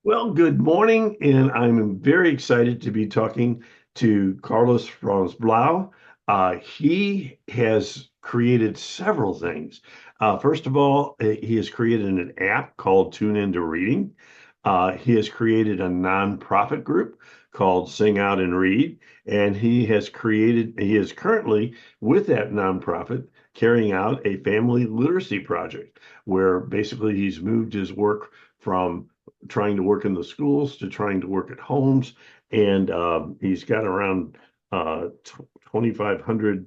Well, good morning, and I'm very excited to be talking to Carlos Franzblau. He has created several things. First of all, he has created an app called Tune Into Reading. He has created a nonprofit group called Sing Out and Read, and he is currently with that nonprofit carrying out a family literacy project where basically he's moved his work from trying to work in the schools to trying to work at homes. And he's got around 2,500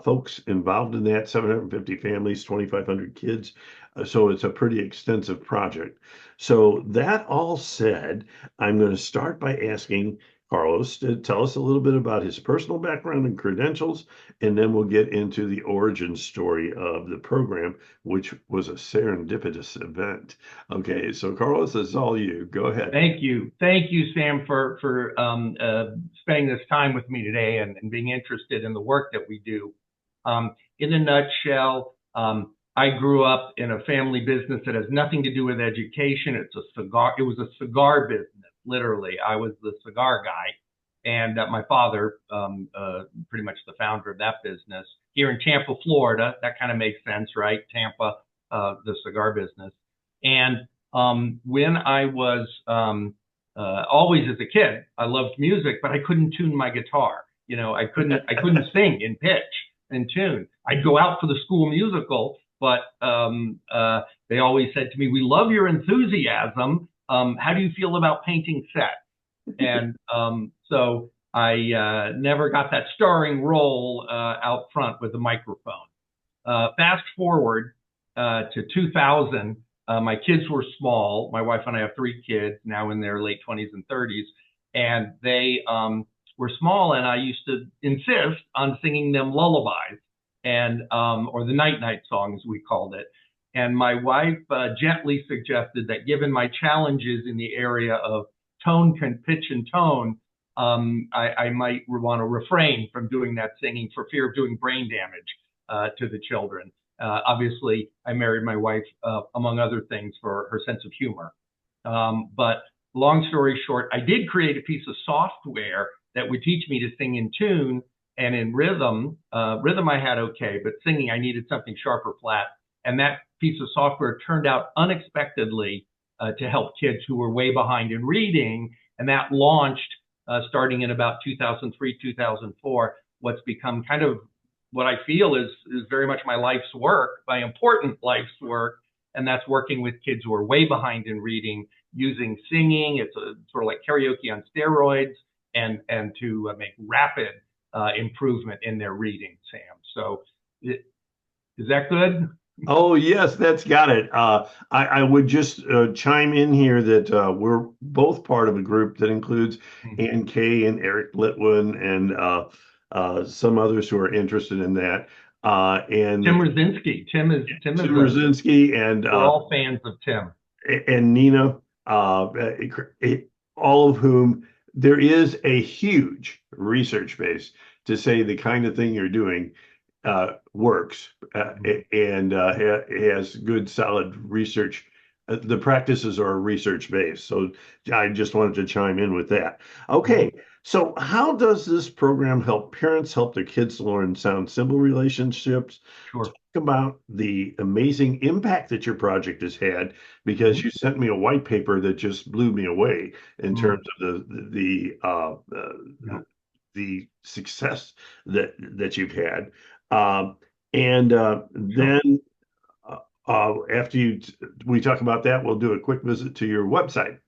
folks involved in that, 750 families, 2,500 kids. So it's a pretty extensive project. So that all said, I'm going to start by asking Carlos to tell us a little bit about his personal background and credentials, and then we'll get into the origin story of the program, which was a serendipitous event. Okay, so Carlos, it's all you. Go ahead. Thank you, Sam, for spending this time with me today and being interested in the work that we do. In a nutshell, I grew up in a family business that has nothing to do with education. It was a cigar business, literally. I was the cigar guy, and my father, pretty much the founder of that business here in Tampa, Florida. That kind of makes sense, right? Tampa, the cigar business. And when I was always as a kid, I loved music, but I couldn't tune my guitar. I couldn't sing in pitch and tune. I'd go out for the school musical, but they always said to me, "We love your enthusiasm. How do you feel about painting sets?" And so I never got that starring role out front with the microphone. Fast forward to 2000. My kids were small. My wife and I have three kids now in their late 20s and 30s, and they were small. And I used to insist on singing them lullabies and or the night songs we called it. And my wife gently suggested that given my challenges in the area of pitch and tone, I might want to refrain from doing that singing for fear of doing brain damage to the children. Obviously, I married my wife, among other things, for her sense of humor. But long story short, I did create a piece of software that would teach me to sing in tune and in rhythm. Rhythm I had okay, but singing I needed something sharp or flat. And that piece of software turned out unexpectedly to help kids who were way behind in reading. And that launched starting in about 2003, 2004, what's become kind of what I feel is very much my life's work, my important life's work, and that's working with kids who are way behind in reading, using singing. It's a sort of like karaoke on steroids, and to make rapid improvement in their reading, Sam. So, is that good? Oh, yes, that's got it. I would just chime in here that we're both part of a group that includes Mhm. Ann Kay and Eric Litwin and some others who are interested in that. Tim And Rosinski. Tim is Tim a. Rosinski and We're all fans of Tim. Nina, all of whom there is a huge research base to say the kind of thing you're doing works and has good, solid research. The practices are research based. So I just wanted to chime in with that. Okay. So, how does this program help parents help their kids learn sound symbol relationships? Sure. About the amazing impact that your project has had because Mhm. you sent me a white paper that just blew me away in Mm. terms of Yeah. the success that you've had. Um, and Sure. then after we talk about that, we'll do a quick visit to your website.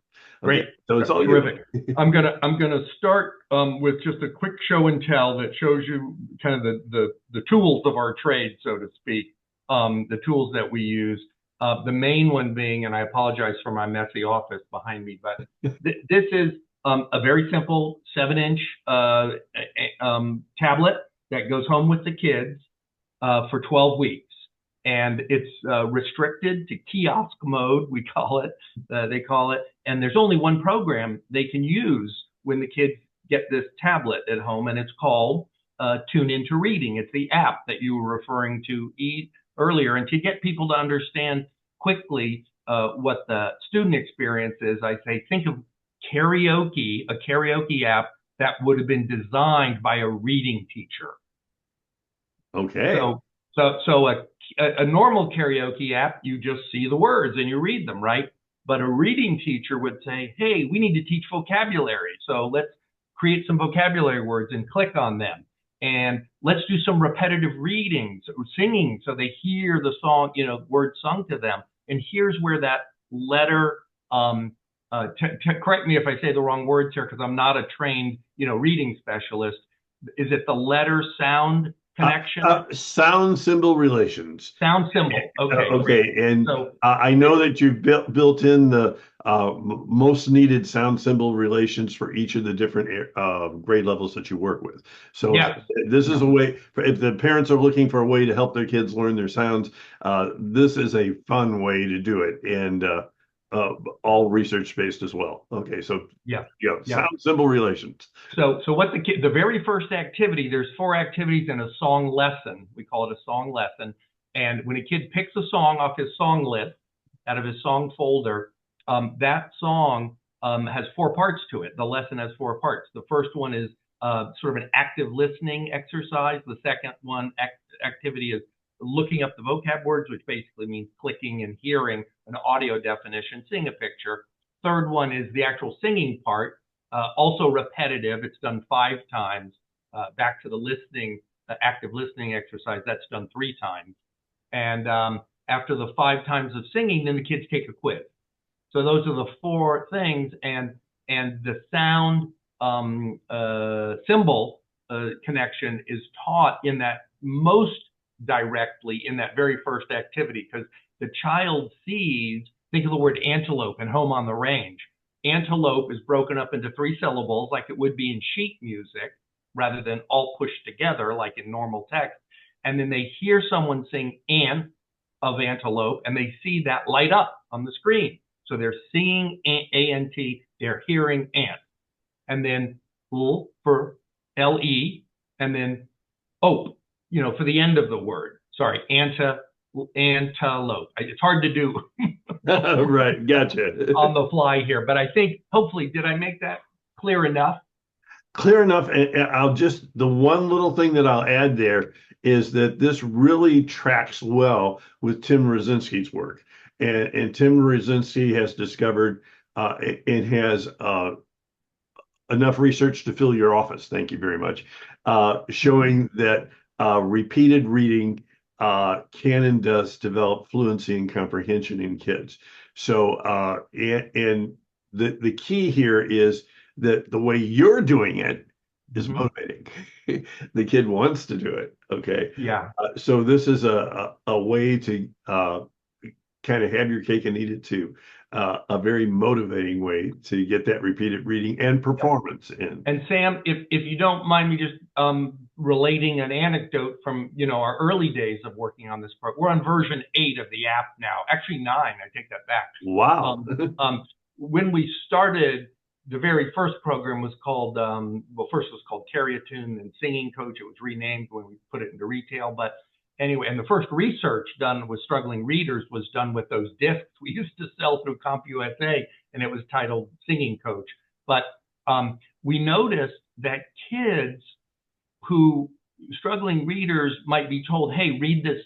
Okay, Great. so it's all you. Terrific. I'm gonna start with just a quick show and tell that shows you kind of the tools of our trade, so to speak, the tools that we use. The main one being, and I apologize for my messy office behind me, but this is a very simple 7-inch tablet that goes home with the kids for 12 weeks. And it's restricted to kiosk mode, we call it, they call it. And there's only one program they can use when the kids get this tablet at home, and it's called Tune Into Reading. It's the app that you were referring to earlier. And to get people to understand quickly, what the student experience is, I say think of karaoke, a karaoke app that would have been designed by a reading teacher. Okay. So a normal karaoke app, you just see the words and you read them, right? But a reading teacher would say, hey, we need to teach vocabulary. So let's create some vocabulary words and click on them. And let's do some repetitive readings, singing, so they hear the song, words sung to them. And here's where that letter, correct me if I say the wrong words here, because I'm not a trained, reading specialist. Is it the letter sound connection? Sound symbol relations. Sound symbol. Okay, great. Okay, and So I know that you've built in the most needed sound symbol relations for each of the different grade levels that you work with. So yes, this is a way if the parents are looking for a way to help their kids learn their sounds, this is a fun way to do it, and all research based as well. Okay, so yeah, sound symbol relations. So what the very first activity, there's 4 activities in a song lesson. We call it a song lesson. And when a kid picks a song off his song list, out of his song folder, that song has 4 parts to it. The lesson has 4 parts. The first one is sort of an active listening exercise. The second one activity is looking up the vocab words, which basically means clicking and hearing an audio definition, seeing a picture. Third one is the actual singing part, also repetitive. It's done 5 times. Back to the listening, active listening exercise, that's done 3 times. And after the 5 times of singing, then the kids take a quiz. So those are the 4 things, and the sound symbol connection is taught in that most directly in that very first activity, because the child sees, think of the word antelope and home on the range. Antelope is broken up into 3 syllables like it would be in sheet music rather than all pushed together like in normal text. And then they hear someone sing "ant" of antelope and they see that light up on the screen. So they're seeing A-N-T, they're hearing ant. And then L for L-E, and then ope, for the end of the word. Sorry, antelope. It's hard to do Right, gotcha. on the fly here, but I think hopefully, did I make that clear enough? Clear enough. And the one little thing that I'll add there is that this really tracks well with Tim Rosinski's work. And Tim Rosinski has discovered and has enough research to fill your office. Thank you very much. Showing that repeated reading can and does develop fluency and comprehension in kids. So, and the key here is that the way you're doing it is motivating. The kid wants to do it. Okay. Yeah. So this is a way to kind of have your cake and eat it too. A very motivating way to get that repeated reading and performance in. And Sam, if you don't mind me just relating an anecdote from our early days of working on this part, we're on version 8 of the app now. Actually 9, I take that back. Wow. When we started, the very first program was called first it was called Terriatune and Singing Coach. It was renamed when we put it into retail, but anyway, and the first research done with struggling readers was done with those discs we used to sell through CompUSA, and it was titled Singing Coach. But we noticed that kids who, struggling readers, might be told, hey, read this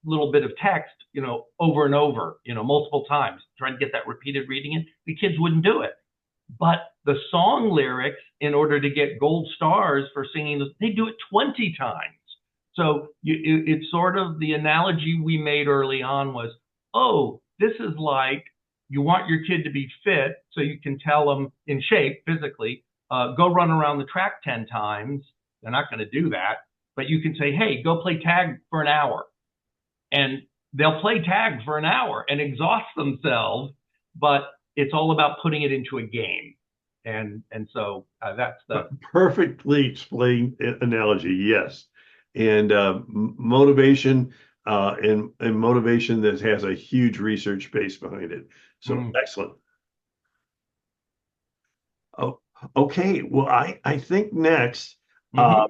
little bit of text, over and over, multiple times, try to get that repeated reading in. The kids wouldn't do it. But the song lyrics, in order to get gold stars for singing, they do it 20 times. So it's sort of the analogy we made early on was, oh, this is like you want your kid to be fit, so you can tell them in shape physically, go run around the track 10 times. They're not going to do that. But you can say, hey, go play tag for an hour. And they'll play tag for an hour and exhaust themselves, but it's all about putting it into a game. And so that's the perfectly explained analogy. Yes. And motivation and motivation that has a huge research base behind it. So excellent. Oh, okay. Well, I think next, how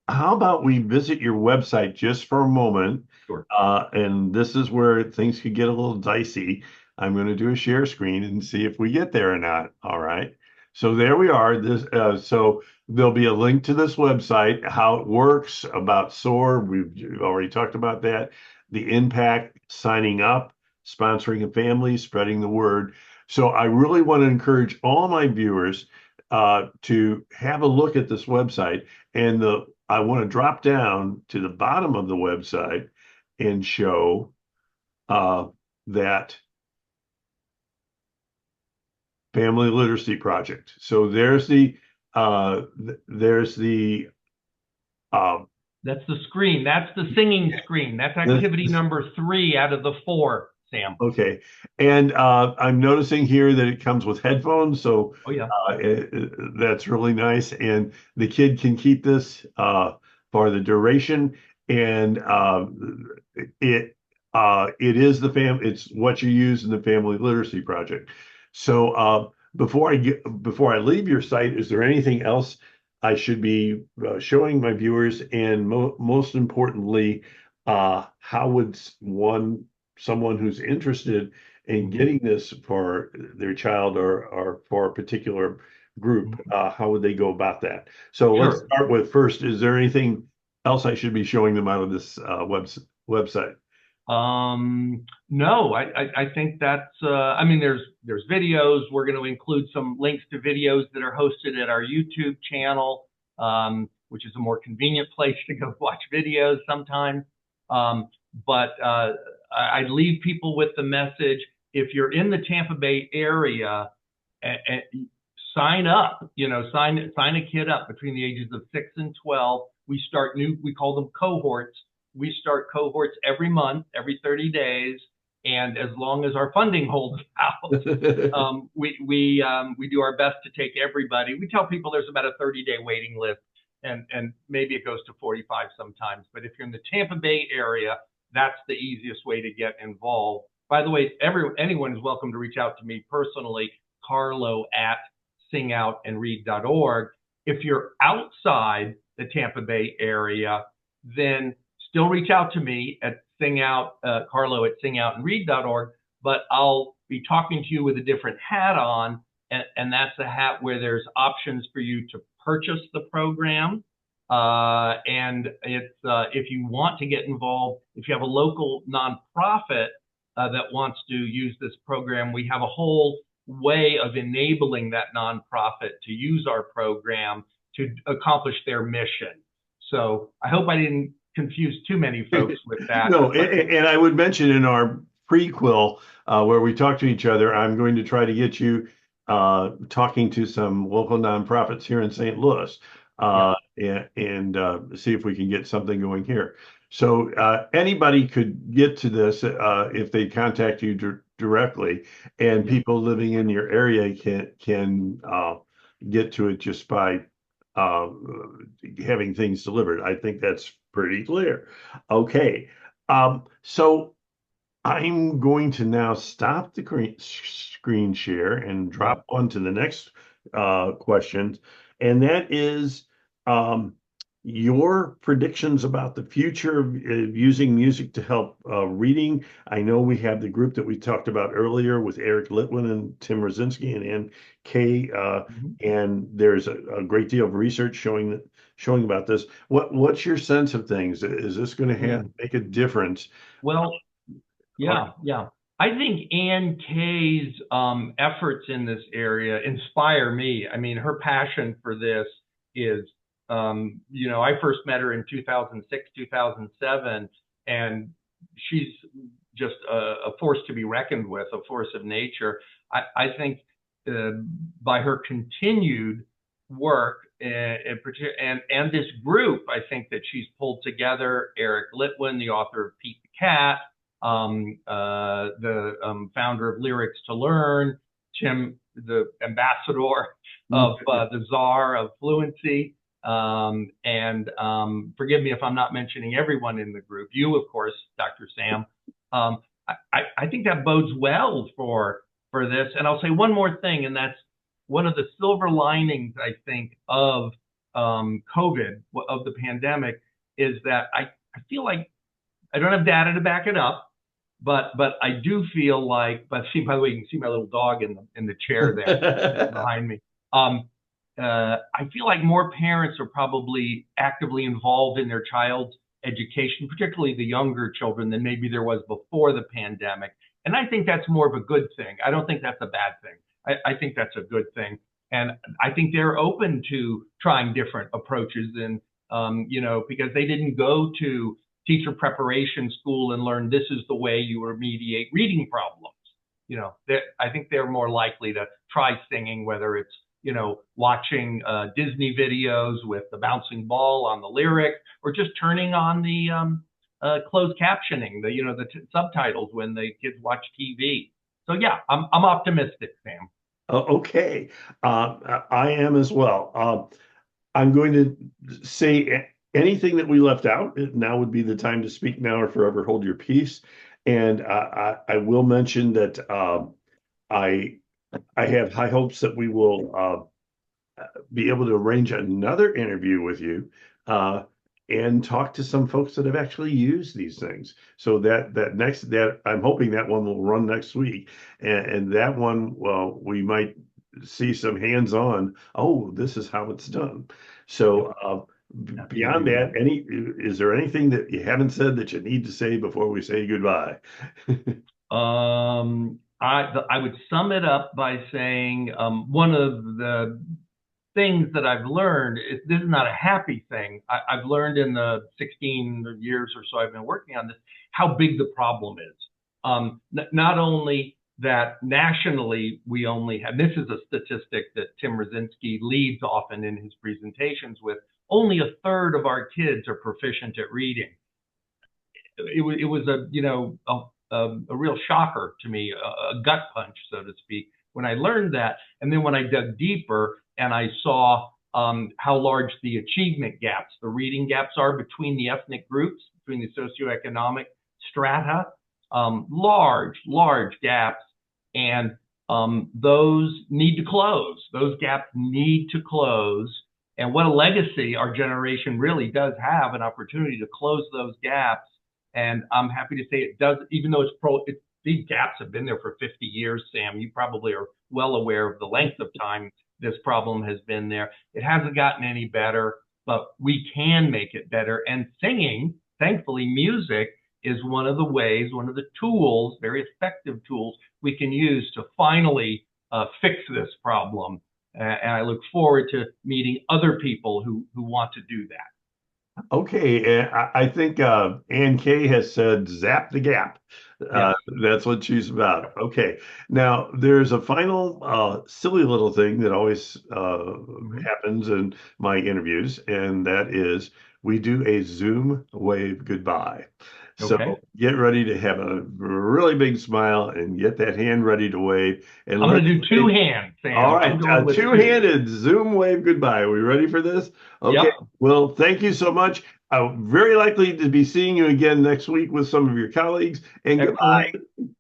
about we visit your website just for a moment? Sure. And this is where things could get a little dicey. I'm going to do a share screen and see if we get there or not. All right. So there we are. So there'll be a link to this website, how it works, about SOAR. We've already talked about that. The impact, signing up, sponsoring a family, spreading the word. So I really want to encourage all my viewers to have a look at this website. And I want to drop down to the bottom of the website and show that Family Literacy Project. So uh, there's the uh, That's the screen. That's the singing screen. That's activity this, number 3 out of the 4, Sam. okay, and I'm noticing here that it comes with headphones, so Oh yeah. that's really nice. And the kid can keep this for the duration, and it it is it's what you use in the Family Literacy Project. So before I leave your site, is there anything else I should be showing my viewers? And most importantly, how would someone who's interested in Mhm. getting this for their child or for a particular group, Mhm. how would they go about that? So let's Sure. start with first, is there anything else I should be showing them out of this website? No, I think that's, I mean, there's videos. We're going to include some links to videos that are hosted at our YouTube channel, which is a more convenient place to go watch videos sometimes. Um, but I leave people with the message: if you're in the Tampa Bay area, sign up. Sign a kid up between the ages of 6 and 12. We call them cohorts. We start cohorts every month, every 30 days, and as long as our funding holds out, we do our best to take everybody. We tell people there's about a 30-day waiting list, and maybe it goes to 45 sometimes. But if you're in the Tampa Bay area, that's the easiest way to get involved. By the way, anyone is welcome to reach out to me personally, Carlo at singoutandread.org. If you're outside the Tampa Bay area, then still reach out to me at Carlo at singoutandread.org, but I'll be talking to you with a different hat on, and that's a hat where there's options for you to purchase the program. And if you want to get involved, if you have a local nonprofit that wants to use this program, we have a whole way of enabling that nonprofit to use our program to accomplish their mission. So I hope I didn't confuse too many folks with that. No, and I would mention in our prequel where we talk to each other, I'm going to try to get you talking to some local nonprofits here in St. Louis Yeah. and see if we can get something going here. So anybody could get to this if they contact you directly, and Yeah. people living in your area can get to it just by uh, having things delivered. I think that's pretty clear. Okay. So I'm going to now stop the screen share and Yeah. drop on to the next question. And that is your predictions about the future of using music to help reading. I know we have the group that we talked about earlier with Eric Litwin and Tim Rosinski and Ann Kay, Mhm. and there's a great deal of research showing about this. What's your sense of things? Is this going to Mm. make a difference? Well, Uh, yeah, yeah. I think Ann Kay's efforts in this area inspire me. I mean, her passion for this is, I first met her in 2006, 2007, and she's just a force to be reckoned with, a force of nature. I think uh, by her continued work and this group, I think that she's pulled together Eric Litwin, the author of Pete the Cat, the founder of Lyrics to Learn, Tim, the ambassador of the czar of fluency. And forgive me if I'm not mentioning everyone in the group. You, of course, Dr. Sam. Um, I think that bodes well for this. And I'll say one more thing, and that's one of the silver linings, I think, of COVID, of the pandemic, is that I feel like I don't have data to back it up, but I do feel like, but see, by the way, you can see my little dog in the chair there behind me. Um, I feel like more parents are probably actively involved in their child's education, particularly the younger children, than maybe there was before the pandemic. And I think that's more of a good thing. I don't think that's a bad thing. I think that's a good thing. And I think they're open to trying different approaches and, because they didn't go to teacher preparation school and learn this is the way you remediate reading problems. I think they're more likely to try singing, whether it's watching Disney videos with the bouncing ball on the lyric, or just turning on the closed captioning, the subtitles when the kids watch TV. So yeah, I'm optimistic, Sam. Okay, I am as well. I'm going to say anything that we left out. Now would be the time to speak now or forever hold your peace. And I will mention that I I have high hopes that we will be able to arrange another interview with you and talk to some folks that have actually used these things. So that I'm hoping that one will run next week, and that one, well, we might see some hands-on. Oh, this is how it's done. Yep, So happy to beyond do that, that. is there anything that you haven't said that you need to say before we say goodbye? I would sum it up by saying one of the things that I've learned is this is not a happy thing. I've learned in the 16 years or so I've been working on this how big the problem is. Not only that nationally we only have, this is a statistic that Tim Rosinski leads often in his presentations with, only a third of our kids are proficient at reading. It was a real shocker to me, a gut punch, so to speak, when I learned that. And then when I dug deeper and I saw how large the achievement gaps, the reading gaps are between the ethnic groups, between the socioeconomic strata, large gaps. And those need to close. Those gaps need to close. And what a legacy our generation really does have, an opportunity to close those gaps. And I'm happy to say it does, even though these gaps have been there for 50 years, Sam. You probably are well aware of the length of time this problem has been there. It hasn't gotten any better, but we can make it better. And singing, thankfully, music is one of the ways, one of the tools, very effective tools we can use to finally fix this problem. And I look forward to meeting other people who want to do that. Okay, I think Ann Kay has said zap the gap. Yes. That's what she's about. Okay, now there's a final silly little thing that always Mm-hmm. happens in my interviews, and that is we do a Zoom wave goodbye. So Okay. get ready to have a really big smile and get that hand ready to wave, and I'm let's going to do two say, hands, all Sam. I'm right, going with two. two-handed Zoom wave goodbye. Are we ready for this? Okay. Yep. Well, thank you so much. I'm very likely to be seeing you again next week with some of your colleagues. And Excellent. goodbye.